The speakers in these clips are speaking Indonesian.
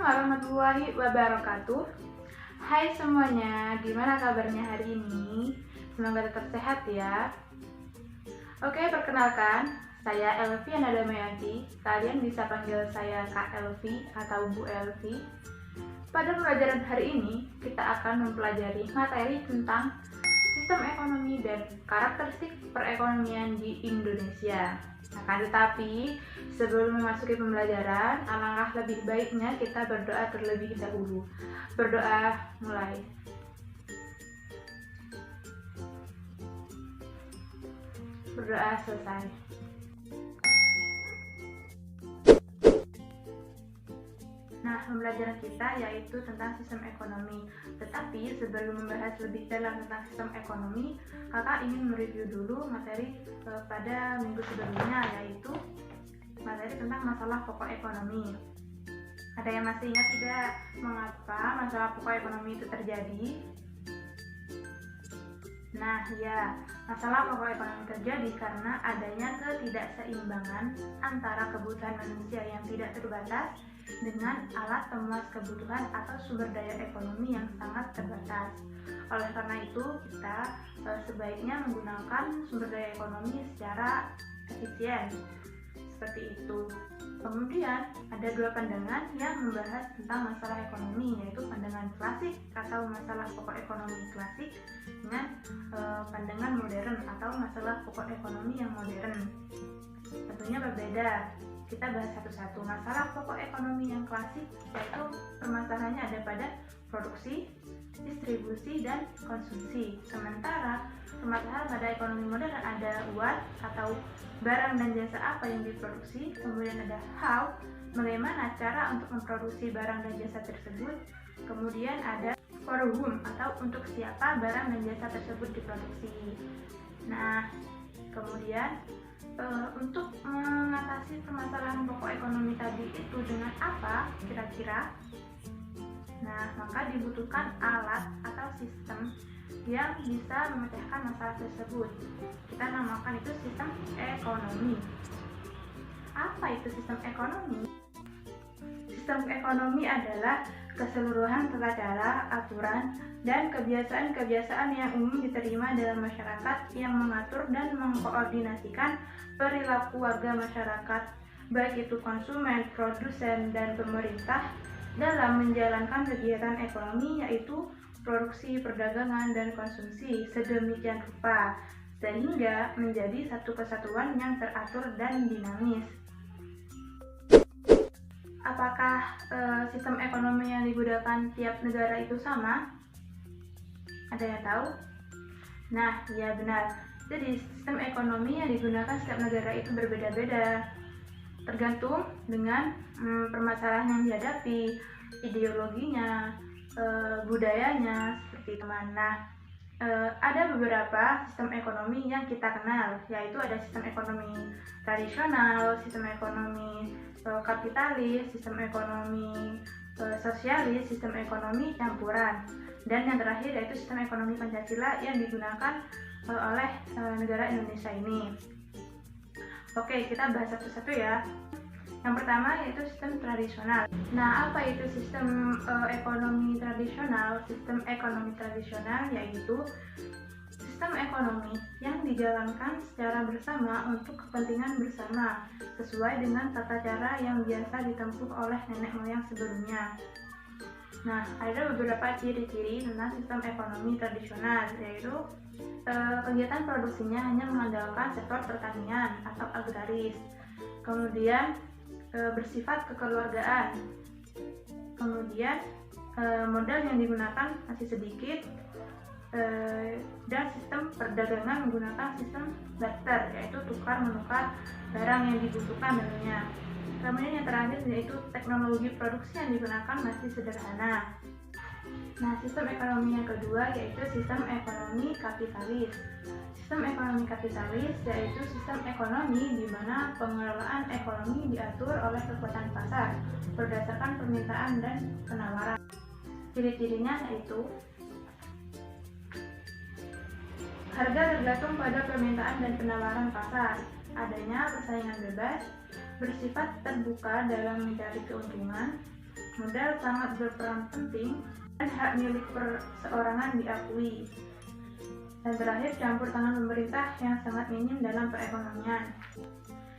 warahmatullahi wabarakatuh. Hai semuanya, gimana kabarnya hari ini? Semoga tetap sehat ya. Oke, perkenalkan, saya Elvi Anadamayanti. Kalian bisa panggil saya Kak Elvi atau Bu Elvi. Pada pelajaran hari ini, kita akan mempelajari materi tentang sistem ekonomi dan karakteristik perekonomian di Indonesia. Akan tetapi, sebelum memasuki pembelajaran, alangkah lebih baiknya kita berdoa terlebih dahulu. Berdoa mulai. Berdoa selesai. Nah, pembelajaran kita yaitu tentang sistem ekonomi. Tetapi sebelum membahas lebih dalam tentang sistem ekonomi, kakak ingin mereview dulu materi pada minggu sebelumnya, yaitu materi tentang masalah pokok ekonomi. Ada yang masih ingat tidak mengapa masalah pokok ekonomi itu terjadi? Nah, ya, masalah pokok ekonomi terjadi karena adanya ketidakseimbangan antara kebutuhan manusia yang tidak terbatas dengan alat pemuas kebutuhan atau sumber daya ekonomi yang sangat terbatas. Oleh karena itu, kita sebaiknya menggunakan sumber daya ekonomi secara efisien. Seperti itu. Kemudian, ada dua pandangan yang membahas tentang masalah ekonomi, yaitu pandangan klasik atau masalah pokok ekonomi klasik dengan pandangan modern atau masalah pokok ekonomi yang modern. Tentunya berbeda. Kita bahas satu-satu. Masalah pokok ekonomi yang klasik yaitu permasalahannya ada pada produksi, distribusi, dan konsumsi. Sementara permasalahan pada ekonomi modern ada what atau barang dan jasa apa yang diproduksi, kemudian ada how, bagaimana cara untuk memproduksi barang dan jasa tersebut, kemudian ada for whom atau untuk siapa barang dan jasa tersebut diproduksi. Nah, kemudian untuk mengatasi permasalahan pokok ekonomi tadi itu dengan apa kira-kira? Nah, maka dibutuhkan alat atau sistem yang bisa memecahkan masalah tersebut. Kita namakan itu sistem ekonomi. Apa itu sistem ekonomi? Sistem ekonomi adalah keseluruhan tata cara, aturan, dan kebiasaan-kebiasaan yang umum diterima dalam masyarakat yang mengatur dan mengkoordinasikan perilaku warga masyarakat, baik itu konsumen, produsen, dan pemerintah dalam menjalankan kegiatan ekonomi yaitu produksi, perdagangan, dan konsumsi sedemikian rupa sehingga menjadi satu kesatuan yang teratur dan dinamis. Apakah sistem ekonomi yang digunakan tiap negara itu sama? Ada yang tahu? Nah, ya benar. Jadi sistem ekonomi yang digunakan setiap negara itu berbeda-beda, tergantung dengan permasalahan yang dihadapi, ideologinya, budayanya, seperti itu. Nah, ada beberapa sistem ekonomi yang kita kenal, yaitu ada sistem ekonomi tradisional, sistem ekonomi kapitalis, sistem ekonomi sosialis, sistem ekonomi campuran, dan yang terakhir yaitu sistem ekonomi Pancasila yang digunakan oleh negara Indonesia ini. Oke, kita bahas satu-satu ya. Yang pertama yaitu sistem tradisional. Nah, apa itu sistem ekonomi tradisional? Sistem ekonomi tradisional yaitu sistem ekonomi yang dijalankan secara bersama untuk kepentingan bersama sesuai dengan tata cara yang biasa ditempuh oleh nenek moyang sebelumnya. Nah, ada beberapa ciri-ciri tentang sistem ekonomi tradisional, yaitu kegiatan produksinya hanya mengandalkan sektor pertanian atau agraris, kemudian bersifat kekeluargaan, kemudian modal yang digunakan masih sedikit, dan sistem perdagangan menggunakan sistem barter, yaitu tukar-menukar barang yang dibutuhkan tentunya. Kemudian yang terakhir yaitu teknologi produksi yang digunakan masih sederhana. Nah, sistem ekonomi yang kedua yaitu sistem ekonomi kapitalis. Sistem ekonomi kapitalis yaitu sistem ekonomi di mana pengelolaan ekonomi diatur oleh kekuatan pasar berdasarkan permintaan dan penawaran. Ciri-cirinya yaitu harga tergantung pada permintaan dan penawaran pasar, adanya persaingan bebas, bersifat terbuka dalam mencari keuntungan, modal sangat berperan penting, dan hak milik perseorangan diakui. Dan terakhir, campur tangan pemerintah yang sangat minim dalam perekonomian.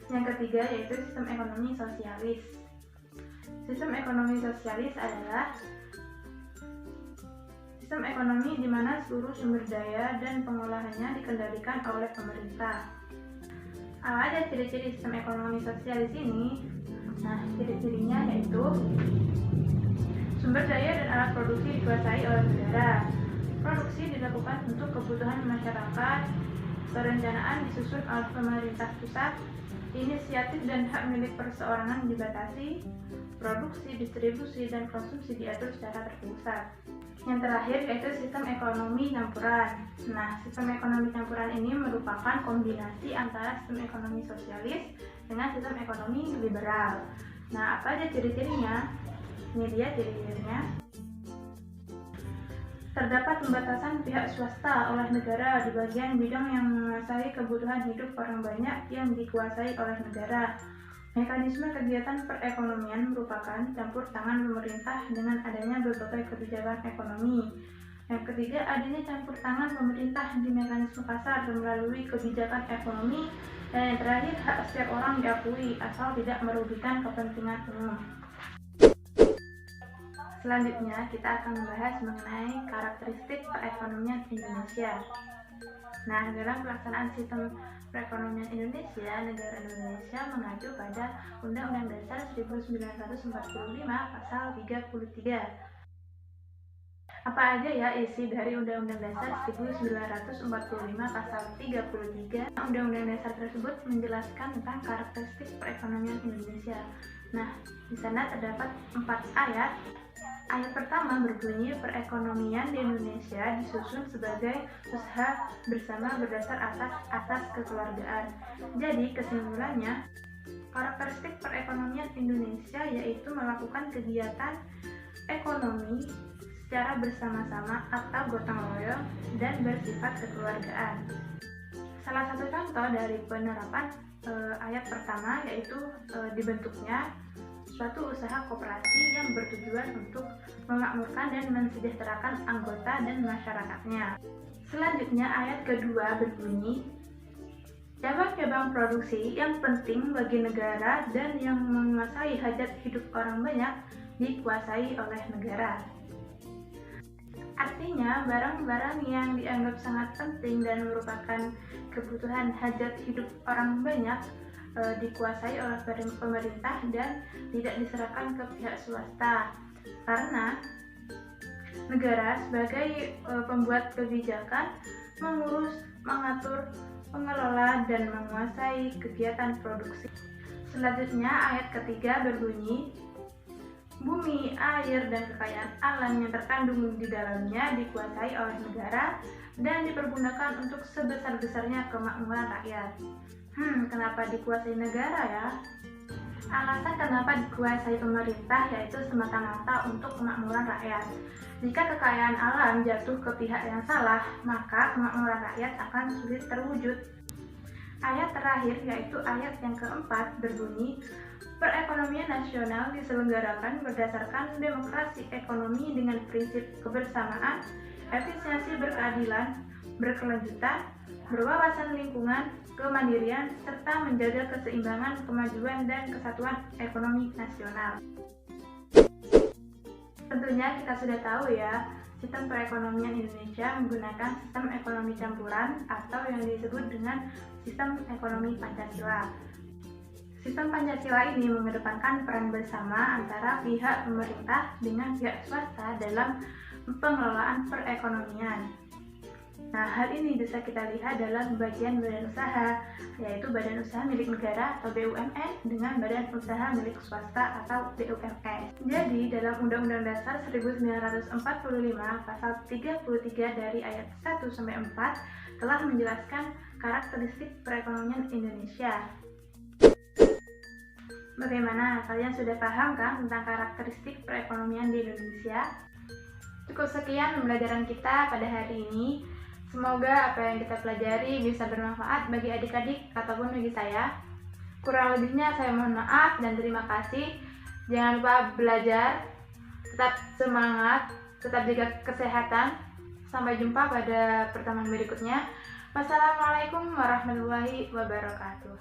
Yang ketiga yaitu sistem ekonomi sosialis. Sistem ekonomi sosialis adalah sistem ekonomi di mana seluruh sumber daya dan pengolahannya dikendalikan oleh pemerintah. Apa aja ciri-ciri sistem ekonomi sosialis ini? Nah, ciri-cirinya yaitu sumber daya dan alat produksi dikuasai oleh negara. Produksi dilakukan untuk kebutuhan masyarakat. Perencanaan disusun oleh pemerintah pusat. Inisiatif dan hak milik perseorangan dibatasi. Produksi, distribusi, dan konsumsi diatur secara terpusat. Yang terakhir yaitu sistem ekonomi campuran. Nah, sistem ekonomi campuran ini merupakan kombinasi antara sistem ekonomi sosialis dengan sistem ekonomi liberal. Nah, apa aja ciri-cirinya? Ini dia ciri-cirinya. Terdapat pembatasan pihak swasta oleh negara di bagian bidang yang menguasai kebutuhan hidup orang banyak yang dikuasai oleh negara. Mekanisme kegiatan perekonomian merupakan campur tangan pemerintah dengan adanya berbagai kebijakan ekonomi. Yang ketiga, adanya campur tangan pemerintah di mekanisme pasar melalui kebijakan ekonomi. Dan yang terakhir, hak setiap orang diakui asal tidak merugikan kepentingan umum. Selanjutnya, kita akan membahas mengenai karakteristik perekonomian Indonesia. Nah, dalam pelaksanaan sistem perekonomian Indonesia, negara Indonesia mengacu pada Undang-Undang Dasar 1945 Pasal 33. Apa aja ya isi dari Undang-Undang Dasar 1945 Pasal 33? Undang-Undang Dasar tersebut menjelaskan tentang karakteristik perekonomian Indonesia. Nah, di sana terdapat 4 ayat. Ayat pertama berbunyi, perekonomian di Indonesia disusun sebagai usaha bersama berdasar asas kekeluargaan. Jadi kesimpulannya, karakteristik perekonomian Indonesia yaitu melakukan kegiatan ekonomi secara bersama-sama atau gotong royong dan bersifat kekeluargaan. Salah satu contoh dari penerapan ayat pertama yaitu dibentuknya suatu usaha koperasi yang bertujuan untuk memakmurkan dan mensejahterakan anggota dan masyarakatnya. Selanjutnya ayat kedua berbunyi, cabang-cabang produksi yang penting bagi negara dan yang menguasai hajat hidup orang banyak dikuasai oleh negara. Artinya, barang-barang yang dianggap sangat penting dan merupakan kebutuhan hajat hidup orang banyak dikuasai oleh pemerintah dan tidak diserahkan ke pihak swasta, karena negara sebagai pembuat kebijakan mengurus, mengatur, mengelola, dan menguasai kegiatan produksi. Selanjutnya ayat ketiga berbunyi, bumi, air, dan kekayaan alam yang terkandung di dalamnya dikuasai oleh negara dan dipergunakan untuk sebesar-besarnya kemakmuran rakyat. Kenapa dikuasai negara ya? Alasan kenapa dikuasai pemerintah yaitu semata-mata untuk kemakmuran rakyat. Jika kekayaan alam jatuh ke pihak yang salah, maka kemakmuran rakyat akan sulit terwujud. Ayat terakhir yaitu ayat yang keempat berbunyi, perekonomian nasional diselenggarakan berdasarkan demokrasi ekonomi dengan prinsip kebersamaan, efisiensi berkeadilan, berkelanjutan, berwawasan lingkungan, kemandirian, serta menjaga keseimbangan, kemajuan, dan kesatuan ekonomi nasional. Tentunya kita sudah tahu ya, sistem perekonomian Indonesia menggunakan sistem ekonomi campuran atau yang disebut dengan sistem ekonomi Pancasila. Sistem Pancasila ini mengedepankan peran bersama antara pihak pemerintah dengan pihak swasta dalam pengelolaan perekonomian. Nah, hal ini bisa kita lihat dalam bagian badan usaha, yaitu badan usaha milik negara atau BUMN dengan badan usaha milik swasta atau BUMN. Jadi, dalam Undang-Undang Dasar 1945 Pasal 33 dari ayat 1 sampai 4 telah menjelaskan karakteristik perekonomian Indonesia. Bagaimana? Kalian sudah paham kan tentang karakteristik perekonomian di Indonesia? Cukup sekian pembelajaran kita pada hari ini. Semoga apa yang kita pelajari bisa bermanfaat bagi adik-adik ataupun bagi saya. Kurang lebihnya saya mohon maaf dan terima kasih. Jangan lupa belajar, Tetap semangat, tetap jaga kesehatan. Sampai jumpa pada pertemuan berikutnya. Wassalamualaikum warahmatullahi wabarakatuh.